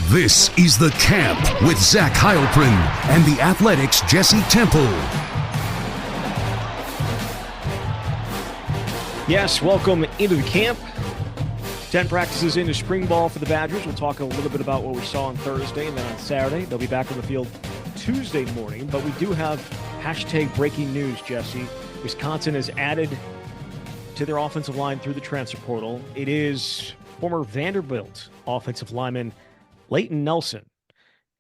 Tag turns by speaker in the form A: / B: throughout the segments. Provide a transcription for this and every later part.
A: This is The Camp with Zach Heilprin and the Athletics' Jesse Temple.
B: Yes, welcome into the camp. 10 practices into spring ball for the Badgers. We'll talk a little bit about what we saw on Thursday, and then on Saturday, they'll be back on the field Tuesday morning. But we do have hashtag breaking news, Jesse. Wisconsin has added to their offensive line through the transfer portal. It is former Vanderbilt offensive lineman Leighton Nelson.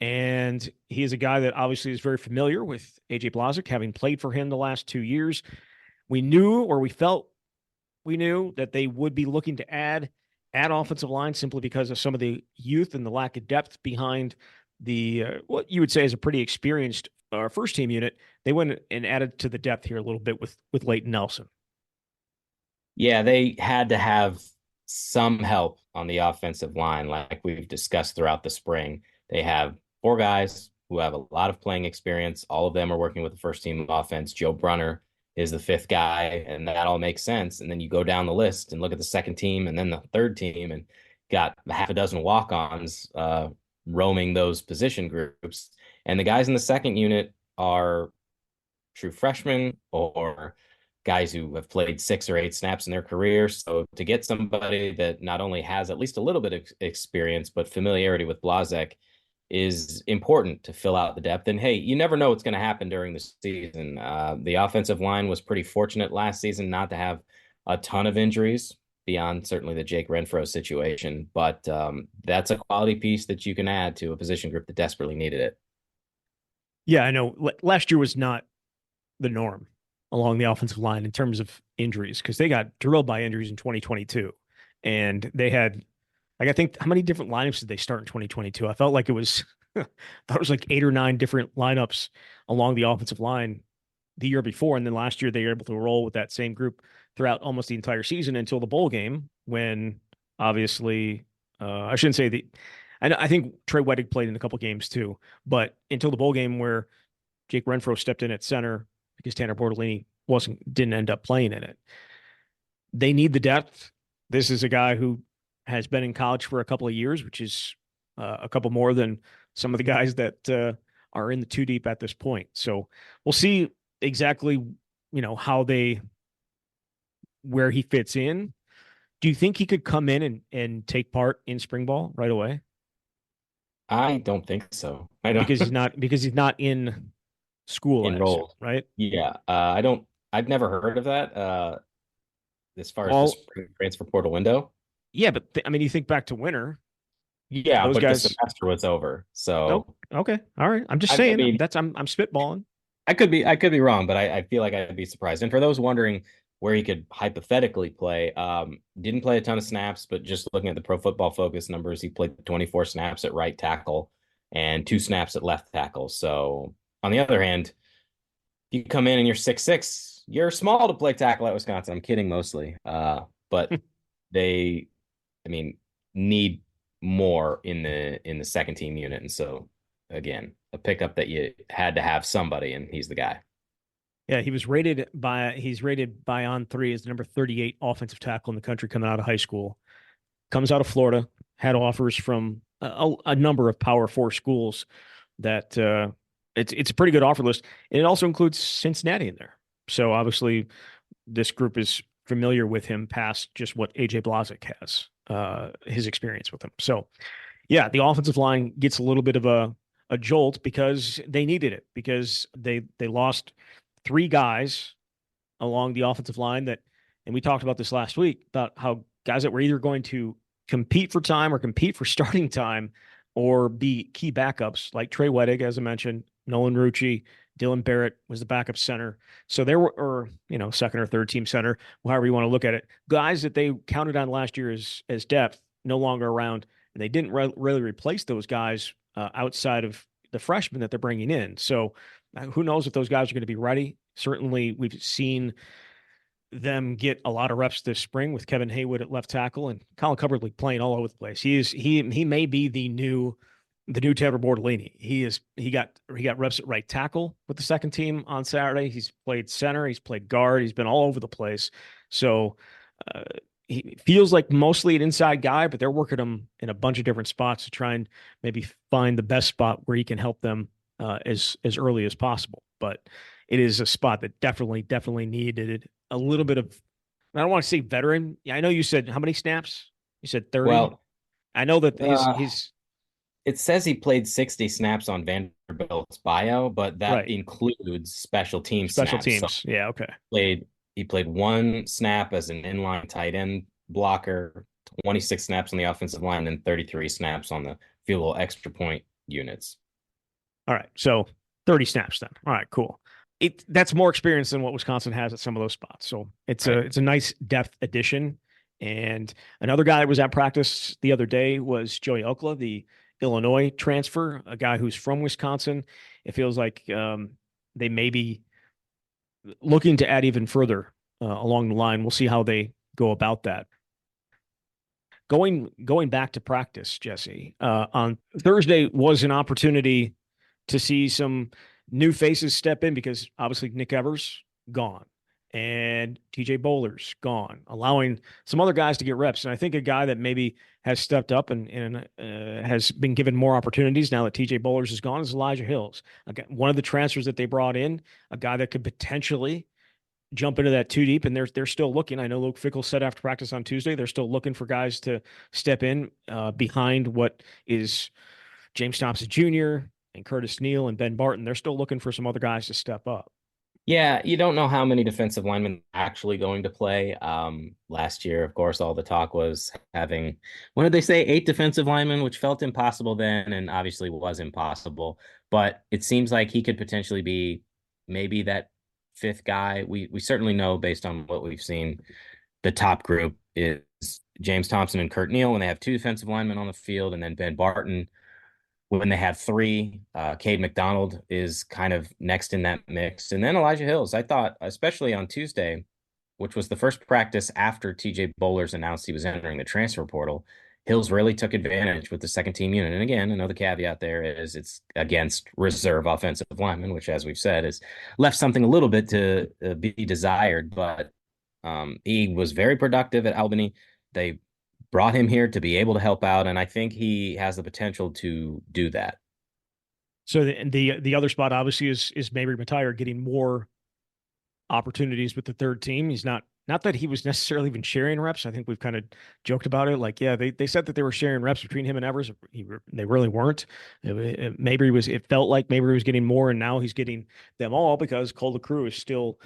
B: And he is a guy that obviously is very familiar with AJ Blasik, having played for him the last 2 years. We knew, or we felt we knew, that they would be looking to add offensive line simply because of some of the youth and the lack of depth behind the what you would say is a pretty experienced first team unit. They went and added to the depth here a little bit with Leighton Nelson.
C: Yeah, they had to have some help on the offensive line, like we've discussed throughout the spring. They have 4 guys who have a lot of playing experience. All of them are working with the first team offense. Joe Brunner is the 5th guy, and that all makes sense. And then you go down the list and look at the second team and then the third team, and got half a dozen walk-ons roaming those position groups. And the guys in the second unit are true freshmen or guys who have played 6 or 8 snaps in their career. So to get somebody that not only has at least a little bit of experience, but familiarity with Blasik is important to fill out the depth. And hey, you never know what's going to happen during the season. The offensive line was pretty fortunate last season not to have a ton of injuries beyond certainly the Jake Renfro situation. But that's a quality piece that you can add to a position group that desperately needed it.
B: Yeah, I know. Last year was not the norm along the offensive line in terms of injuries, because they got drilled by injuries in 2022. And they had, like, I think, how many different lineups did they start in 2022? I felt like it was, I thought it was like 8 or 9 different lineups along the offensive line the year before. And then last year they were able to roll with that same group throughout almost the entire season until the bowl game, when obviously, I shouldn't say I think Trey Wettig played in a couple games too, but until the bowl game where Jake Renfro stepped in at center because Tanner Bortolini didn't end up playing in it. They need the depth. This is a guy who has been in college for a couple of years, which is a couple more than some of the guys that are in the 2 deep at this point. So we'll see exactly, where he fits in. Do you think he could come in and take part in spring ball right away?
C: I don't think so. I don't,
B: because he's not in school
C: enrolled,
B: right?
C: Yeah. I've never heard of that as far as the spring transfer portal window.
B: Yeah, but you think back to winter.
C: Yeah, those guys, the semester was over. So
B: okay, all right. I'm just saying, I'm spitballing.
C: I could be wrong, but I feel like I'd be surprised. And for those wondering where he could hypothetically play, didn't play a ton of snaps, but just looking at the Pro Football Focus numbers, he played 24 snaps at right tackle and 2 snaps at left tackle. So on the other hand, if you come in and you're 6'6", you're small to play tackle at Wisconsin. I'm kidding mostly. But they, need more in the second team unit. And so again, a pickup that you had to have somebody, and he's the guy.
B: Yeah, he's rated by On3 as the number 38 offensive tackle in the country coming out of high school. Comes out of Florida, had offers from a number of Power 4 schools. That it's a pretty good offer list. And it also includes Cincinnati in there. So obviously this group is familiar with him past just what AJ Blasik has, his experience with him. So yeah, the offensive line gets a little bit of a jolt because they needed it, because they lost 3 guys along the offensive line and we talked about this last week, about how guys that were either going to compete for time or compete for starting time or be key backups, like Trey Wettig, as I mentioned, Nolan Rucci, Dylan Barrett was the backup center. So there were, or second or third team center, however you want to look at it, guys that they counted on last year as depth, no longer around, and they didn't really replace those guys outside of the freshmen that they're bringing in. So who knows if those guys are going to be ready? Certainly, we've seen them get a lot of reps this spring with Kevin Haywood at left tackle and Colin Cumberland playing all over the place. He may be the new Tanner Bortolini. He got reps at right tackle with the second team on Saturday. He's played center, he's played guard, he's been all over the place. So he feels like mostly an inside guy, but they're working him in a bunch of different spots to try and maybe find the best spot where he can help them as early as possible. But it is a spot that definitely needed a little bit of. I don't want to say veteran. Yeah, I know you said how many snaps? You said 30.
C: Well,
B: I know that his
C: uh,
B: his
C: it says he played 60 snaps on Vanderbilt's bio, but that
B: right
C: includes special team
B: special
C: snaps. So
B: teams. Yeah, okay.
C: played he played one snap as an inline tight end blocker, 26 snaps on the offensive line, and 33 snaps on the field goal extra point units.
B: All right. So 30 snaps then. All right, cool. That's more experience than what Wisconsin has at some of those spots. So
C: Right.
B: it's a nice depth addition. And another guy that was at practice the other day was Joey Okla, the Illinois transfer, a guy who's from Wisconsin. It feels like they may be looking to add even further along the line. We'll see how they go about that. Going back to practice, Jesse, on Thursday was an opportunity to see some new faces step in because obviously Nick Evers gone and TJ Bowler's gone, allowing some other guys to get reps. And I think a guy that maybe has stepped up and has been given more opportunities now that TJ Bowler's is gone is Elijah Hills. Again, one of the transfers that they brought in, a guy that could potentially jump into that two deep, and they're still looking. I know Luke Fickle said after practice on Tuesday they're still looking for guys to step in behind what is James Thomas Jr. and Curtis Neal and Ben Barton. They're still looking for some other guys to step up.
C: Yeah, you don't know how many defensive linemen are actually going to play. Last year, of course, all the talk was having, what did they say, 8 defensive linemen, which felt impossible then and obviously was impossible. But it seems like he could potentially be maybe that 5th guy. We certainly know based on what we've seen, the top group is James Thompson and Kurt Neal when they have 2 defensive linemen on the field, and then Ben Barton when they have 3. Cade McDonald is kind of next in that mix. And then Elijah Hills, I thought, especially on Tuesday, which was the first practice after TJ Bowlers announced he was entering the transfer portal, Hills really took advantage with the second team unit. And again, another caveat there is it's against reserve offensive linemen, which, as we've said, has left something a little bit to be desired. But he was very productive at Albany. They brought him here to be able to help out, and I think he has the potential to do that.
B: So the other spot obviously is Mabry Matire getting more opportunities with the third team. He's not that he was necessarily even sharing reps. I think we've kind of joked about it. Like, yeah, they said that they were sharing reps between him and Evers. They really weren't. It felt like Mabry was getting more, and now he's getting them all because Cole DeCrew is still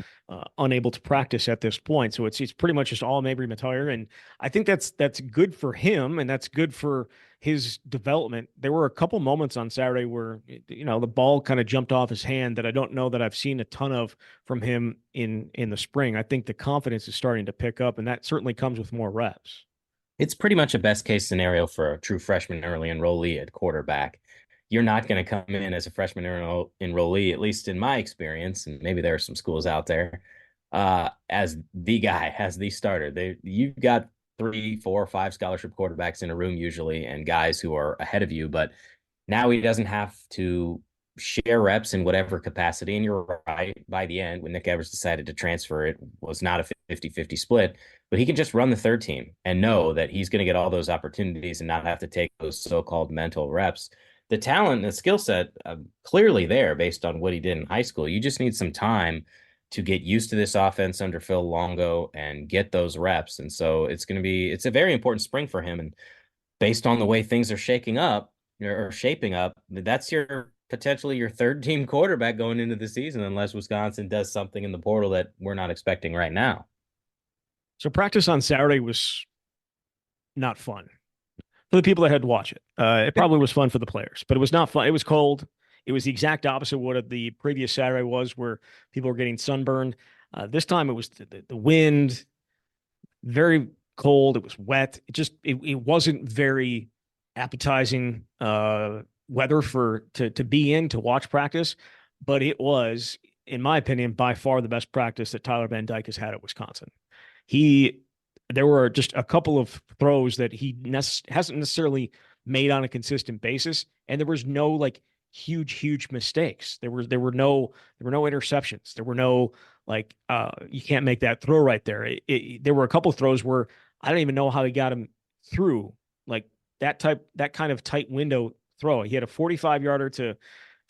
B: unable to practice at this point. So it's pretty much just all Mabry Matire, and I think that's good for him, and that's good for his development. There were a couple moments on Saturday where, the ball kind of jumped off his hand that I don't know that I've seen a ton of from him in the spring. I think the confidence is starting to pick up, and that certainly comes with more reps.
C: It's pretty much a best case scenario for a true freshman early enrollee at quarterback. You're not going to come in as a freshman enrollee, at least in my experience, and maybe there are some schools out there, as the guy, as the starter. You've got 3, 4, 5 scholarship quarterbacks in a room usually, and guys who are ahead of you. But now he doesn't have to share reps in whatever capacity. And you're right, by the end, when Nick Evers decided to transfer, it was not a 50-50 split, but he can just run the third team and know that he's going to get all those opportunities and not have to take those so-called mental reps. The talent and the skill set clearly there based on what he did in high school. You just need some time to get used to this offense under Phil Longo and get those reps. And so it's a very important spring for him. And based on the way things are shaping up, that's potentially your third team quarterback going into the season, unless Wisconsin does something in the portal that we're not expecting right now.
B: So practice on Saturday was not fun for the people that had to watch it. It probably was fun for the players, but it was not fun. It was cold. It was the exact opposite of what the previous Saturday was, where people were getting sunburned. This time it was the wind, very cold. It was wet. It wasn't very appetizing weather to be in to watch practice, but it was, in my opinion, by far the best practice that Tyler Van Dyke has had at Wisconsin. There were just a couple of throws that he hasn't necessarily made on a consistent basis, and there was no like huge mistakes. There were no interceptions. There were no you can't make that throw right there. There were a couple of throws where I don't even know how he got him through like that kind of tight window throw. He had a 45-yarder to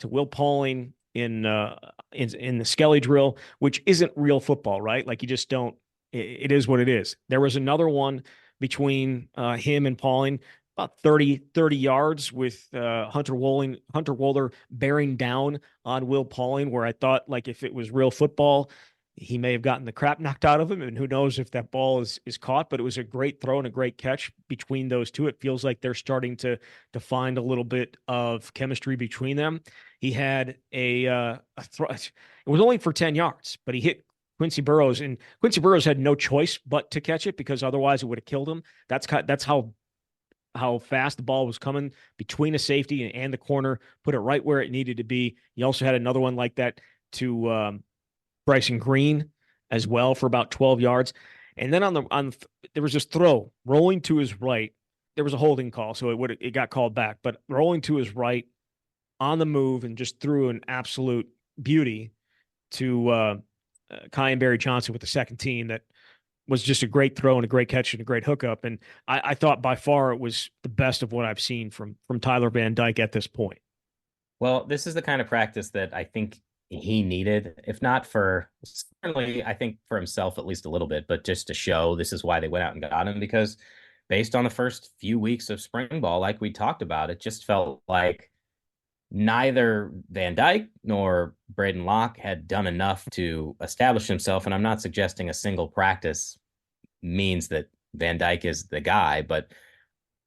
B: Will Pauling in the Skelly drill, which isn't real football, right? Like you just don't. It is what it is. There was another one between him and Pauling, about 30 yards with Hunter Wohler bearing down on Will Pauling, where I thought like if it was real football, he may have gotten the crap knocked out of him, and who knows if that ball is caught. But it was a great throw and a great catch between those two. It feels like they're starting to find a little bit of chemistry between them. He had a throw. It was only for 10 yards, but he hit Quincy Burrows, and Quincy Burrows had no choice but to catch it because otherwise it would have killed him. That's how fast the ball was coming between a safety and the corner, put it right where it needed to be. He also had another one like that to Bryson Green as well for about 12 yards. And then there was this throw rolling to his right. There was a holding call, so it got called back, but rolling to his right on the move and just threw an absolute beauty to Kyan Barry Johnson with the second team. That was just a great throw and a great catch and a great hookup. And I thought by far it was the best of what I've seen from Tyler Van Dyke at this point.
C: Well, this is the kind of practice that I think he needed, if not for certainly, I think for himself at least a little bit, but just to show this is why they went out and got him, because based on the first few weeks of spring ball, like we talked about, it just felt like neither Van Dyke nor Braden Locke had done enough to establish himself. And I'm not suggesting a single practice means that Van Dyke is the guy, but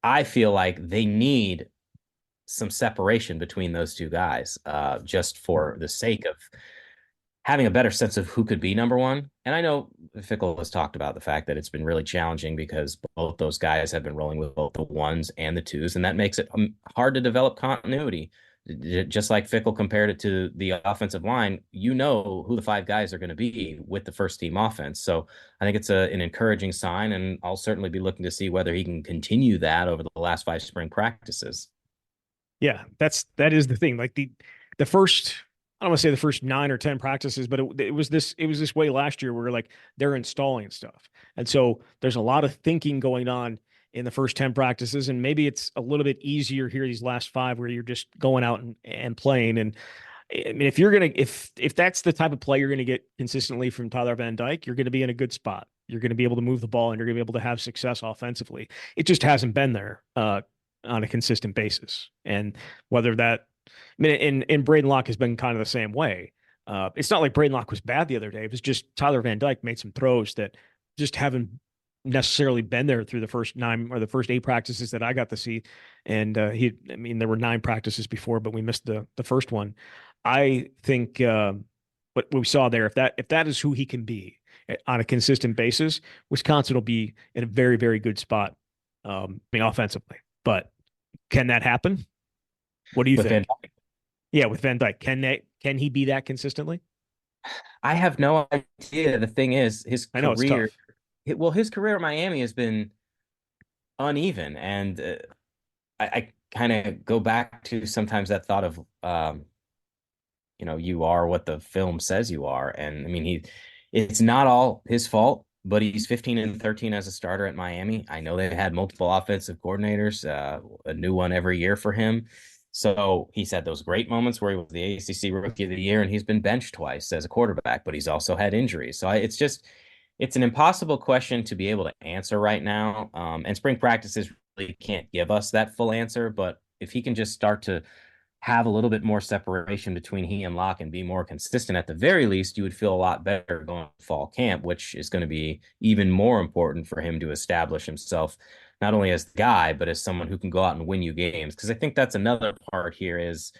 C: I feel like they need some separation between those two guys, just for the sake of having a better sense of who could be number one. And I know Fickell has talked about the fact that it's been really challenging because both those guys have been rolling with both the ones and the twos, and that makes it hard to develop continuity. Just like Fickell compared it to the offensive line, you know who the five guys are going to be with the first team offense. So I think it's an encouraging sign, and I'll certainly be looking to see whether he can continue that over the last 5 spring practices.
B: Yeah, that is the thing. Like the first, I don't want to say the first 9 or 10 practices, but it was this way last year where like they're installing stuff. And so there's a lot of thinking going on in the first 10 practices. And maybe it's a little bit easier here, these last 5, where you're just going out and playing. And I mean, if that's the type of play you're going to get consistently from Tyler Van Dyke, you're going to be in a good spot. You're going to be able to move the ball and you're going to be able to have success offensively. It just hasn't been there on a consistent basis. And whether that, I mean, and Braden Locke has been kind of the same way. It's not like Braden Locke was bad the other day. It was just Tyler Van Dyke made some throws that just haven't necessarily been there through the first 9 or the first 8 practices that I got to see. And there were 9 practices before, but we missed the first one. I think what we saw there, if that is who he can be on a consistent basis, Wisconsin will be in a very, very good spot. Offensively, but can that happen? What do you think? Yeah, with Van Dyke, can he be that consistently?
C: I have no idea. The thing is, his career, his career at Miami has been uneven, and I kind of go back to sometimes that thought of, you are what the film says you are, and I mean it's not all his fault. But he's 15-13 as a starter at Miami. I know they've had multiple offensive coordinators, a new one every year for him. So he's had those great moments where he was the ACC Rookie of the Year, and he's been benched twice as a quarterback, but he's also had injuries. So it's an impossible question to be able to answer right now. And spring practices really can't give us that full answer. But if he can just start to have a little bit more separation between he and Locke and be more consistent, at the very least, you would feel a lot better going to fall camp, which is going to be even more important for him to establish himself, not only as the guy, but as someone who can go out and win you games. Because I think that's another part here is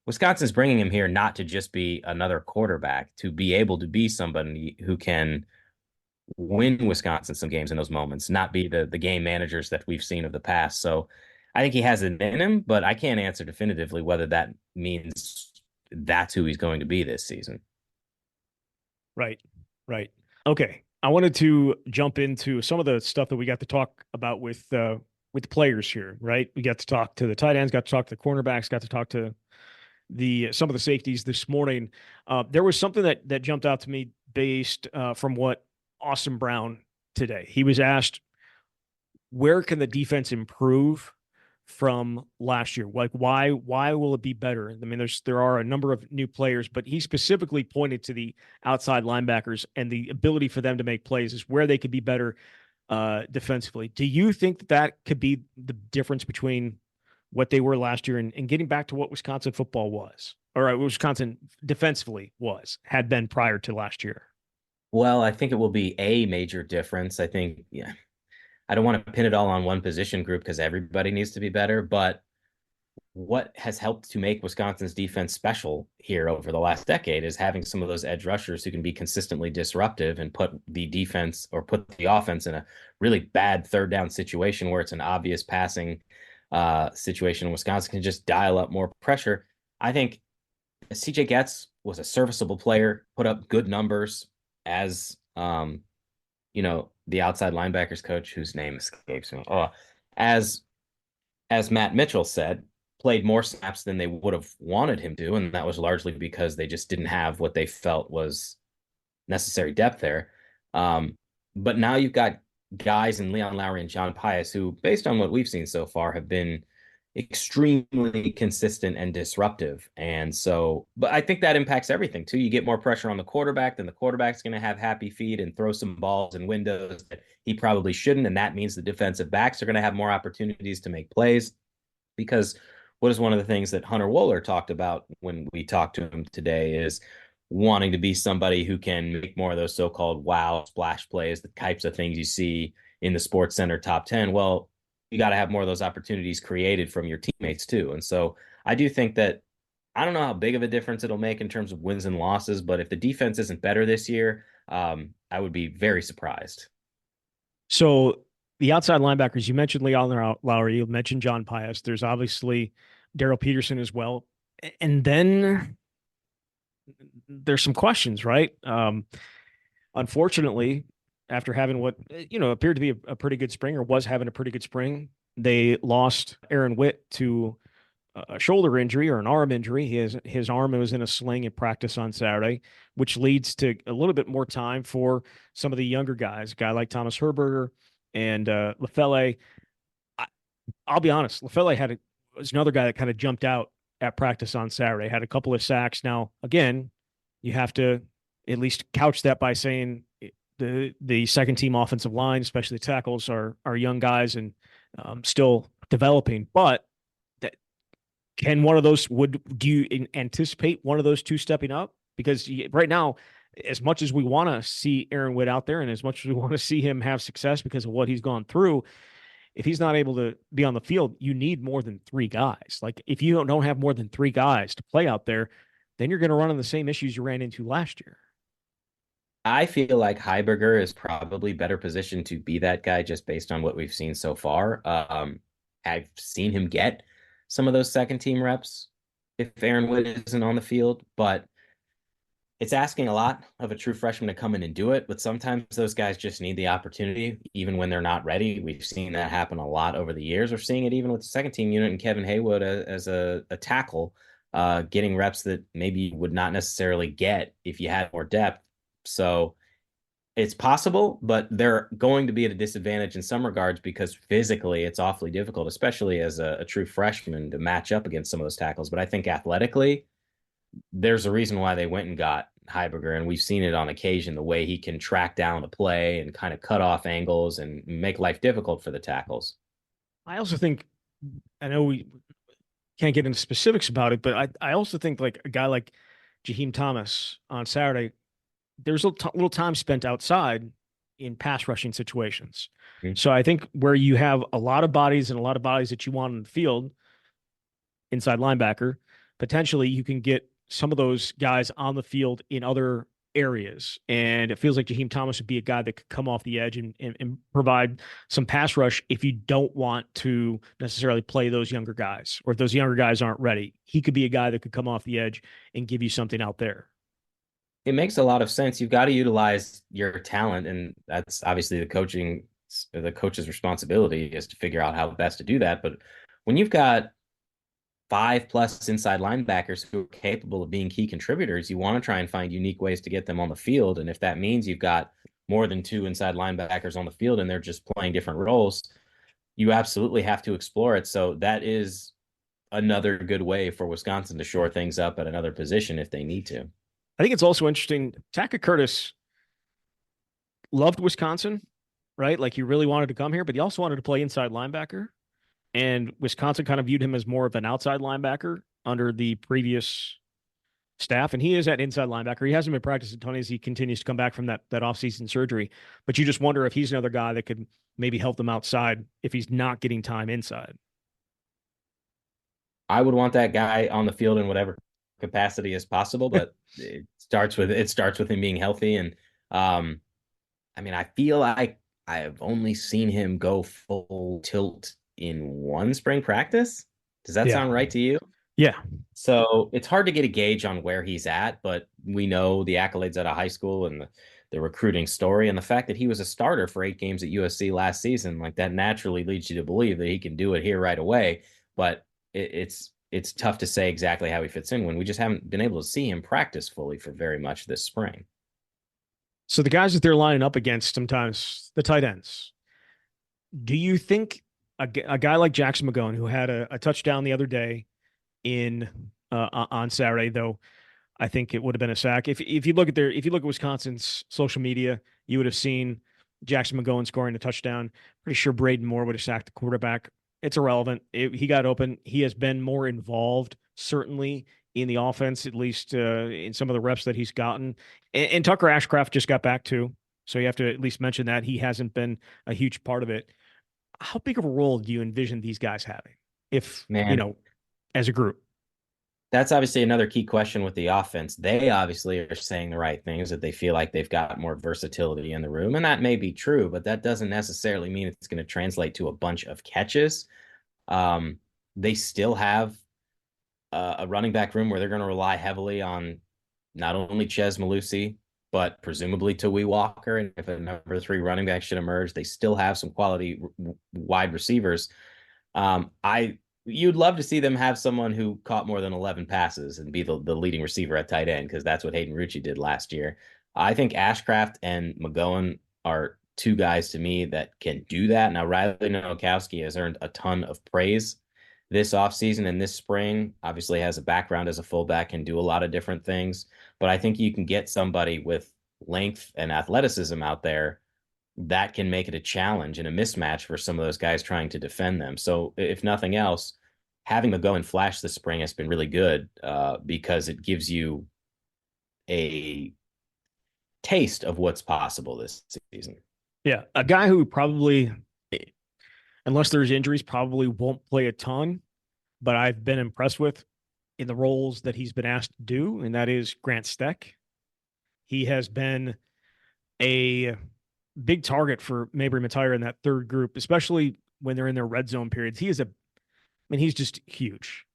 C: Wisconsin's bringing him here not to just be another quarterback, to be able to be somebody who can win Wisconsin some games in those moments, not be the game managers that we've seen of the past. So I think he has it in him, but I can't answer definitively whether that means that's who he's going to be this season.
B: Right. Okay. I wanted to jump into some of the stuff that we got to talk about with the players here, right? We got to talk to the tight ends, got to talk to the cornerbacks, got to talk to some of the safeties this morning. There was something that jumped out to me based from what Austin Brown today. He was asked, where can the defense improve from last year? Like, why will it be better? I mean, there are a number of new players, but he specifically pointed to the outside linebackers and the ability for them to make plays is where they could be better defensively. Do you think that that could be the difference between what they were last year and getting back to what Wisconsin football was, or Wisconsin defensively had been prior to last year?
C: Well, I think it will be a major difference. I think, yeah, I don't want to pin it all on one position group because everybody needs to be better, but what has helped to make Wisconsin's defense special here over the last decade is having some of those edge rushers who can be consistently disruptive and put the defense or put the offense in a really bad third down situation where it's an obvious passing situation. Wisconsin can just dial up more pressure. I think CJ Getz was a serviceable player, put up good numbers as, the outside linebackers coach, whose name escapes me. As Matt Mitchell said, played more snaps than they would have wanted him to, and that was largely because they just didn't have what they felt was necessary depth there. But now you've got guys in Leon Lowry and John Pius who, based on what we've seen so far, have been extremely consistent and disruptive. And so, but I think that impacts everything too. You get more pressure on the quarterback, then the quarterback's going to have happy feet and throw some balls in windows that he probably shouldn't. And that means the defensive backs are going to have more opportunities to make plays, because what is one of the things that Hunter Wohler talked about when we talked to him today is wanting to be somebody who can make more of those so-called wow splash plays, the types of things you see in the Sports Center top 10. Well, you got to have more of those opportunities created from your teammates too. And so I do think that, I don't know how big of a difference it'll make in terms of wins and losses, but if the defense isn't better this year, I would be very surprised.
B: So the outside linebackers, you mentioned Leon Lowry, you mentioned John Pius. There's obviously Daryl Peterson as well. And then there's some questions, right? Unfortunately, after having what appeared to be a pretty good spring, or was having a pretty good spring, they lost Aaron Witt to a shoulder injury or an arm injury. His arm was in a sling at practice on Saturday, which leads to a little bit more time for some of the younger guys, a guy like Thomas Herberger and LaFelle. I'll be honest, LaFelle was another guy that kind of jumped out at practice on Saturday, had a couple of sacks. Now, again, you have to at least couch that by saying the second team offensive line, especially the tackles, are young guys and still developing. But can one of those, do you anticipate one of those two stepping up? Because right now, as much as we want to see Aaron Witt out there and as much as we want to see him have success because of what he's gone through, if he's not able to be on the field, you need more than three guys. Like, if you don't have more than three guys to play out there, then you're going to run into the same issues you ran into last year.
C: I feel like Heiberger is probably better positioned to be that guy just based on what we've seen so far. I've seen him get some of those second team reps if Aaron Witt isn't on the field, but it's asking a lot of a true freshman to come in and do it. But sometimes those guys just need the opportunity, even when they're not ready. We've seen that happen a lot over the years. We're seeing it even with the second team unit and Kevin Haywood as a tackle, getting reps that maybe you would not necessarily get if you had more depth. So it's possible, but they're going to be at a disadvantage in some regards because physically it's awfully difficult, especially as a true freshman, to match up against some of those tackles. But I think athletically, there's a reason why they went and got Heiberger, and we've seen it on occasion, the way he can track down a play and kind of cut off angles and make life difficult for the tackles.
B: I also think, I know we can't get into specifics about it, but I also think like a guy like Jem Thomas on Saturday, there's a little time spent outside in pass rushing situations. Mm-hmm. So I think where you have a lot of bodies and a lot of bodies that you want in the field, inside linebacker, potentially you can get some of those guys on the field in other areas. And it feels like Jem Thomas would be a guy that could come off the edge and provide some pass rush if you don't want to necessarily play those younger guys, or if those younger guys aren't ready. He could be a guy that could come off the edge and give you something out there.
C: It makes a lot of sense. You've got to utilize your talent, and that's obviously the coach's responsibility is to figure out how best to do that. But when you've got 5+ inside linebackers who are capable of being key contributors, you want to try and find unique ways to get them on the field. And if that means you've got more than two inside linebackers on the field and they're just playing different roles, you absolutely have to explore it. So that is another good way for Wisconsin to shore things up at another position if they need to.
B: I think it's also interesting. Taka Curtis loved Wisconsin, right? Like he really wanted to come here, but he also wanted to play inside linebacker. And Wisconsin kind of viewed him as more of an outside linebacker under the previous staff. And he is at inside linebacker. He hasn't been practicing a ton as he continues to come back from that offseason surgery. But you just wonder if he's another guy that could maybe help them outside if he's not getting time inside.
C: I would want that guy on the field in whatever capacity as possible, but it starts with him being healthy. And I mean, I feel like I've only seen him go full tilt in one spring practice. Does that sound right to you?
B: Yeah.
C: So it's hard to get a gauge on where he's at, but we know the accolades out of high school and the recruiting story and the fact that he was a starter for 8 games at USC last season. Like that naturally leads you to believe that he can do it here right away. But it's tough to say exactly how he fits in when we just haven't been able to see him practice fully for very much this spring.
B: So the guys that they're lining up against sometimes, the tight ends, do you think a guy like Jackson McGowan, who had a touchdown the other day on Saturday, though I think it would have been a sack. If you look at Wisconsin's social media, you would have seen Jackson McGowan scoring a touchdown. Pretty sure Braden Moore would have sacked the quarterback. It's irrelevant. He got open. He has been more involved, certainly, in the offense, at least in some of the reps that he's gotten. And Tucker Ashcraft just got back too. So you have to at least mention that he hasn't been a huge part of it. How big of a role do you envision these guys having if, as a group?
C: That's obviously another key question with the offense. They obviously are saying the right things, that they feel like they've got more versatility in the room. And that may be true, but that doesn't necessarily mean it's going to translate to a bunch of catches. They still have a running back room where they're going to rely heavily on not only Ches Malusi, but presumably Tawee Walker. And if a number 3 running back should emerge, they still have some quality wide receivers. You'd love to see them have someone who caught more than 11 passes and be the leading receiver at tight end, because that's what Hayden Rucci did last year. I think Ashcraft and McGowan are 2 guys to me that can do that. Now, Riley Nowakowski has earned a ton of praise this offseason and this spring. Obviously has a background as a fullback, and do a lot of different things. But I think you can get somebody with length and athleticism out there that can make it a challenge and a mismatch for some of those guys trying to defend them. So if nothing else, having McGowan flash this spring has been really good because it gives you a taste of what's possible this season.
B: Yeah, a guy who probably, unless there's injuries, probably won't play a ton, but I've been impressed with in the roles that he's been asked to do, and that is Grant Steck. He has been a big target for Mabry Matire in that third group, especially when they're in their red zone periods. He's just huge.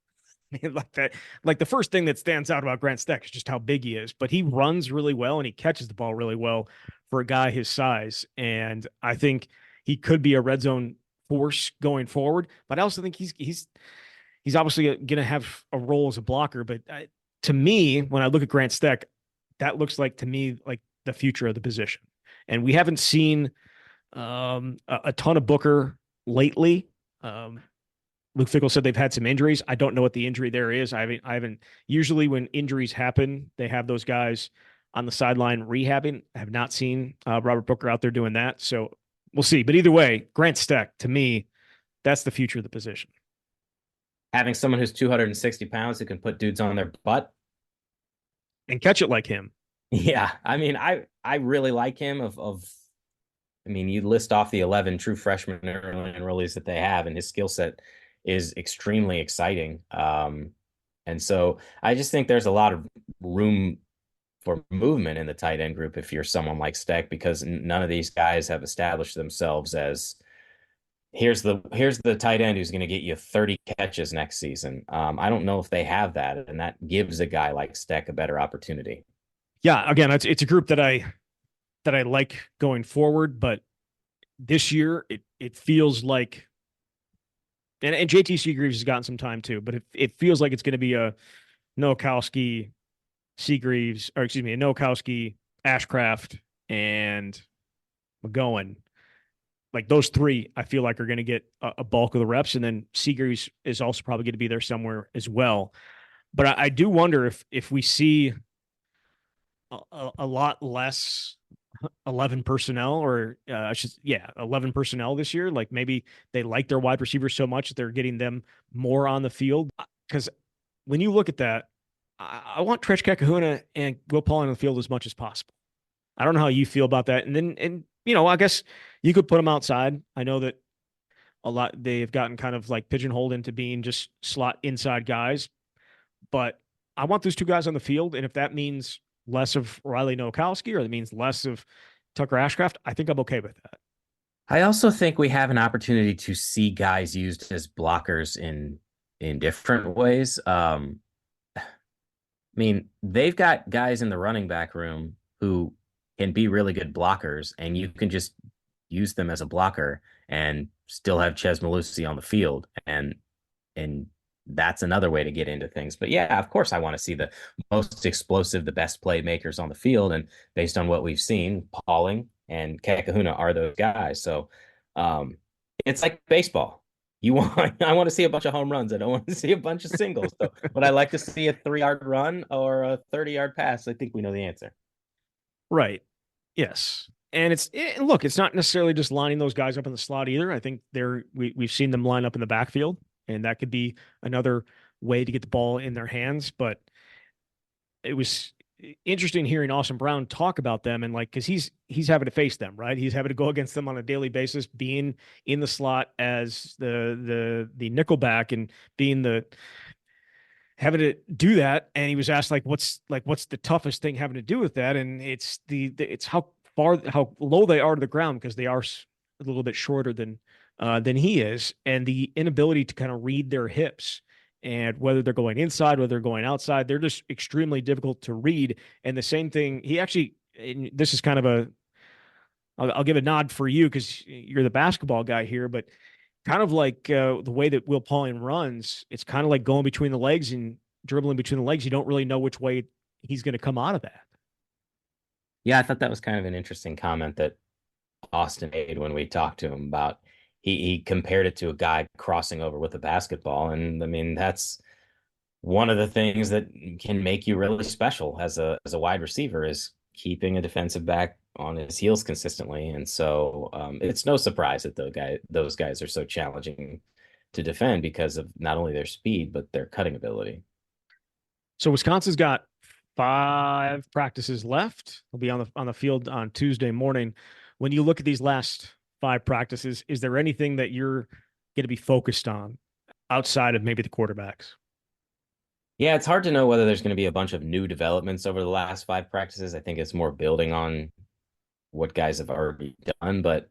B: Like the first thing that stands out about Grant Steck is just how big he is, but he runs really well and he catches the ball really well for a guy his size. And I think he could be a red zone force going forward, but I also think he's obviously going to have a role as a blocker. But to me, when I look at Grant Steck, that looks like to me like the future of the position. And we haven't seen a ton of Booker lately. Luke Fickell said they've had some injuries. I don't know what the injury there is. I haven't. Usually when injuries happen, they have those guys on the sideline rehabbing. I have not seen Robert Booker out there doing that. So we'll see. But either way, Grant Steck, to me, that's the future of the position.
C: Having someone who's 260 pounds who can put dudes on their butt
B: and catch it like him.
C: Yeah. I mean, I really like him you list off the 11 true freshmen early enrollees that they have, and his skill set is extremely exciting. And so I just think there's a lot of room for movement in the tight end group if you're someone like Steck, because none of these guys have established themselves as here's the tight end who's going to get you 30 catches next season. I don't know if they have that, and that gives a guy like Steck a better opportunity.
B: Yeah, again, it's a group that I like going forward, but this year it feels like, and JT Seagreaves has gotten some time too, but it feels like it's going to be a Nowakowski, Seagreaves, or excuse me, a Nowakowski, Ashcraft, and McGowan, like those three, I feel like are going to get a bulk of the reps, and then Seeger is also probably going to be there somewhere as well. But I do wonder if we see a lot less 11 personnel, or 11 personnel this year. Like maybe they like their wide receivers so much that they're getting them more on the field. Because when you look at that, I want Tretch Kahuna and Will Pauling on the field as much as possible. I don't know how you feel about that. And I guess you could put them outside. I know that a lot they've gotten kind of like pigeonholed into being just slot inside guys, but I want those two guys on the field. And if that means less of Riley Nowakowski or that means less of Tucker Ashcraft, I think I'm okay with that.
C: I also think we have an opportunity to see guys used as blockers in different ways. I mean, they've got guys in the running back room who can be really good blockers, and you can just use them as a blocker and still have Ches Malusi on the field. And that's another way to get into things. But yeah, of course, I want to see the most explosive, the best playmakers on the field. And based on what we've seen, Pauling and Kahuna are those guys. So it's like baseball. I want to see a bunch of home runs. I don't want to see a bunch of singles. So, but I like to see a 3-yard run or a 30-yard pass. I think we know the answer.
B: Right. Yes. And look, it's not necessarily just lining those guys up in the slot either. I think we've seen them line up in the backfield, and that could be another way to get the ball in their hands. But it was interesting hearing Austin Brown talk about them, and like, because he's having to face them, right? He's having to go against them on a daily basis, being in the slot as the nickelback and being having to do that. And he was asked what's the toughest thing having to do with that, and it's how low they are to the ground, because they are a little bit shorter than he is, and the inability to kind of read their hips and whether they're going inside, whether they're going outside. They're just extremely difficult to read. And the same thing, this is kind of I'll give a nod for you because you're the basketball guy here, but kind of like the way that Will Pauling runs, it's kind of like going between the legs and dribbling between the legs. You don't really know which way he's going to come out of that.
C: Yeah, I thought that was kind of an interesting comment that Austin made when we talked to him about he compared it to a guy crossing over with a basketball. And I mean, that's one of the things that can make you really special as a wide receiver, is keeping a defensive back on his heels consistently. And so it's no surprise that those guys are so challenging to defend because of not only their speed, but their cutting ability.
B: So Wisconsin's got 5 practices left. They'll be on the field on Tuesday morning. When you look at these last 5 practices, is there anything that you're going to be focused on outside of maybe the quarterbacks?
C: Yeah, it's hard to know whether there's going to be a bunch of new developments over the last 5 practices. I think it's more building on what guys have already done. But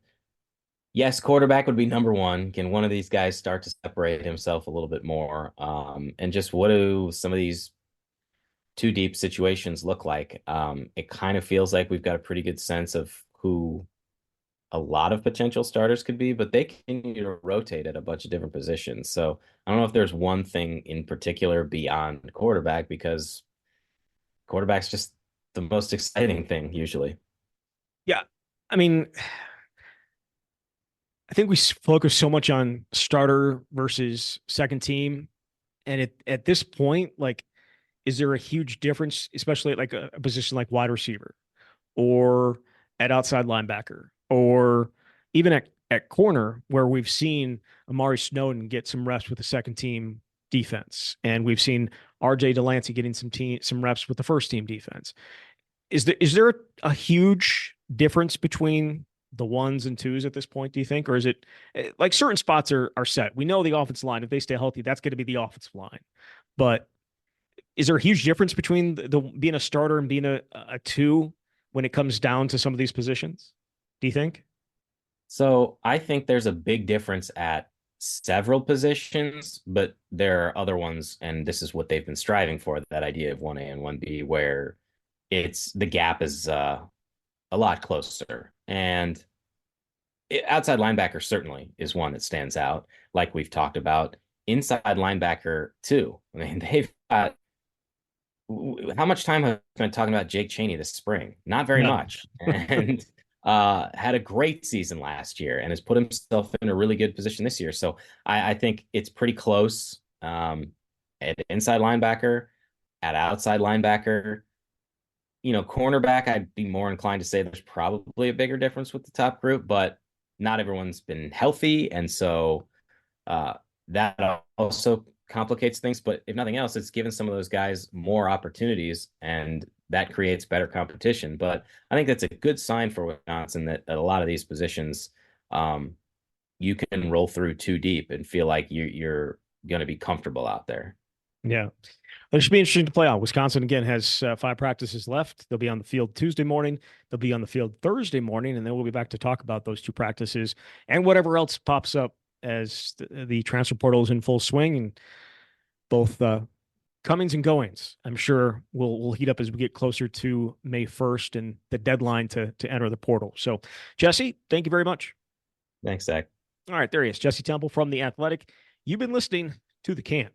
C: yes, quarterback would be number one. Can one of these guys start to separate himself a little bit more? And just what do some of these two deep situations look like? It kind of feels like we've got a pretty good sense of who a lot of potential starters could be, but they continue to rotate at a bunch of different positions. So I don't know if there's one thing in particular beyond quarterback, because quarterback's just the most exciting thing usually.
B: Yeah. I mean, I think we focus so much on starter versus second team. And at this point, like, is there a huge difference, especially at like a position like wide receiver or at outside linebacker or even at corner, where we've seen Amari Snowden get some reps with the second team defense, and we've seen RJ Delancey getting some reps with the first team defense. Is there a huge difference between the 1s and 2s at this point, do you think? Or is it like certain spots are set? We know the offensive line, if they stay healthy, that's going to be the offensive line. But is there a huge difference between the being a starter and being a 2 when it comes down to some of these positions, do you think?
C: So I think there's a big difference at several positions, but there are other ones, and this is what they've been striving for, that idea of 1A and 1B, where the gap is a lot closer. And outside linebacker certainly is one that stands out, like we've talked about. Inside linebacker too. I mean, they've got, how much time have I spent talking about Jake Chaney this spring? Not very much. And had a great season last year and has put himself in a really good position this year. So I think it's pretty close at inside linebacker, at outside linebacker. Cornerback, I'd be more inclined to say there's probably a bigger difference with the top group, but not everyone's been healthy. And so that also complicates things. But if nothing else, it's given some of those guys more opportunities, and that creates better competition. But I think that's a good sign for Wisconsin that at a lot of these positions, you can roll through too deep and feel like you're going to be comfortable out there.
B: Yeah. It should be interesting to play on. Wisconsin, again, has 5 practices left. They'll be on the field Tuesday morning. They'll be on the field Thursday morning, and then we'll be back to talk about those 2 practices and whatever else pops up as the transfer portal is in full swing, and both comings and goings, I'm sure, will heat up as we get closer to May 1st and the deadline to enter the portal. So, Jesse, thank you very much.
C: Thanks, Zach.
B: All right, there he is, Jesse Temple from The Athletic. You've been listening to The Camp.